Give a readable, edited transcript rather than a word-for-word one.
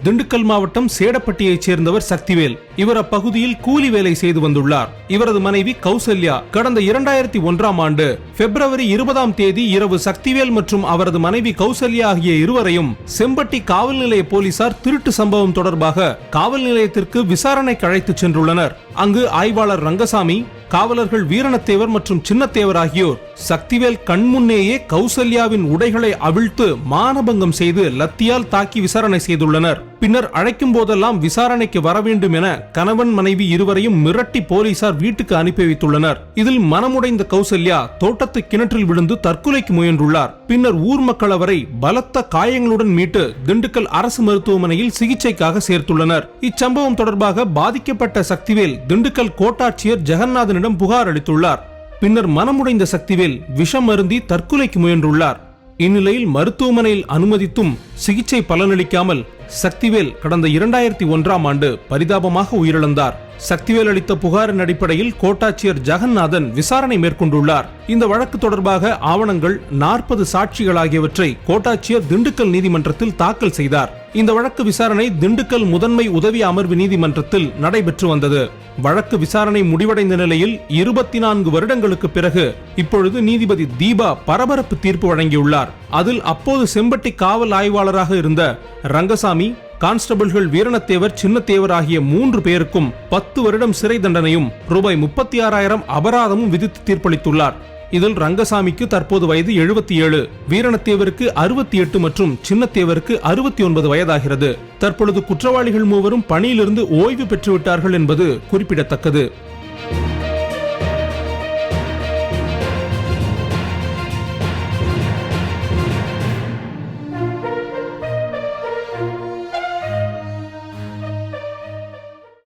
திண்டுக்கல் மாவட்டம் சேடப்பட்டியைச் சேர்ந்தவர் சக்திவேல். இவர் அப்பகுதியில் கூலி வேலை செய்து வந்துள்ளார். இவரது மனைவி கௌசல்யா கடந்த 2001ஆம் ஆண்டு பிப்ரவரி 20ஆம் தேதி இரவு சக்திவேல் மற்றும் அவரது மனைவி கௌசல்யா ஆகிய இருவரையும் செம்பட்டி காவல் நிலைய போலீசார் திருட்டு சம்பவம் தொடர்பாக காவல் நிலையத்திற்கு விசாரணைக்கு அழைத்துச் சென்றுள்ளனர். அங்கு ஆய்வாளர் ரங்கசாமி, காவலர்கள் வீரணத்தேவர் மற்றும் சின்னத்தேவர் ஆகியோர் சக்திவேல் கண்முன்னேயே கௌசல்யாவின் உடைகளை அவிழ்த்து மானபங்கம் செய்து லத்தியால் தாக்கி விசாரணை செய்துள்ளனர். பின்னர் அழைக்கும் போதெல்லாம் விசாரணைக்கு வர வேண்டும் என கணவன் மனைவி இருவரையும் மிரட்டி போலீசார் வீட்டுக்கு அனுப்பி வைத்துள்ளனர். இதில் மனமுடைந்த கௌசல்யா தோட்டத்து கிணற்றில் விழுந்து தற்கொலைக்கு முயன்றுள்ளார். பின்னர் ஊர் மக்கள் அவரை பலத்த காயங்களுடன் மீட்டு திண்டுக்கல் அரசு மருத்துவமனையில் சிகிச்சைக்காக சேர்த்துள்ளனர். இச்சம்பவம் தொடர்பாக பாதிக்கப்பட்ட சக்திவேல் திண்டுக்கல் கோட்டாட்சியர் ஜெகநாதனிடம் புகார் அளித்துள்ளார். பின்னர் மனமுடைந்த சக்திவேல் விஷம் அருந்தி தற்கொலைக்கு முயன்றுள்ளார். இந்நிலையில் மருத்துவமனையில் அனுமதித்தும் சிகிச்சை பலனளிக்காமல் சக்திவேல் கடந்த 2001ஆம் ஆண்டு பரிதாபமாக உயிரிழந்தார். சக்திவேல் அளித்த புகாரின் அடிப்படையில் கோட்டாட்சியர் ஜெகநாதன் விசாரணை மேற்கொண்டுள்ளார். இந்த வழக்கு தொடர்பாக ஆவணங்கள், 40 சாட்சிகள் ஆகியவற்றை கோட்டாட்சியர் திண்டுக்கல் நீதிமன்றத்தில் தாக்கல் செய்தார். இந்த வழக்கு விசாரணை திண்டுக்கல் முதன்மை உதவி அமர்வு நீதிமன்றத்தில் நடைபெற்று வந்தது. வழக்கு விசாரணை முடிவடைந்த நிலையில் 24 வருடங்களுக்கு பிறகு இப்பொழுது நீதிபதி தீபா பரபரப்பு தீர்ப்பு வழங்கியுள்ளார். அதில் அப்போது செம்பட்டி காவல் ஆய்வாளராக இருந்த ரங்கசாமி, கான்ஸ்டபிள்கள் வீரணத்தேவர், சின்னத்தேவர் ஆகிய 3 பேருக்கும் 10 வருடம் சிறை தண்டனையும் ரூபாய் 36,000 அபராதமும் விதித்து தீர்ப்பளித்துள்ளார். இதில் ரங்கசாமிக்கு தற்போது வயது 77, வீரணத்தேவருக்கு 68 மற்றும் சின்னத்தேவருக்கு 69 வயதாகிறது. தற்பொழுது குற்றவாளிகள் மூவரும் பணியிலிருந்து ஓய்வு பெற்றுவிட்டார்கள் என்பது குறிப்பிடத்தக்கது.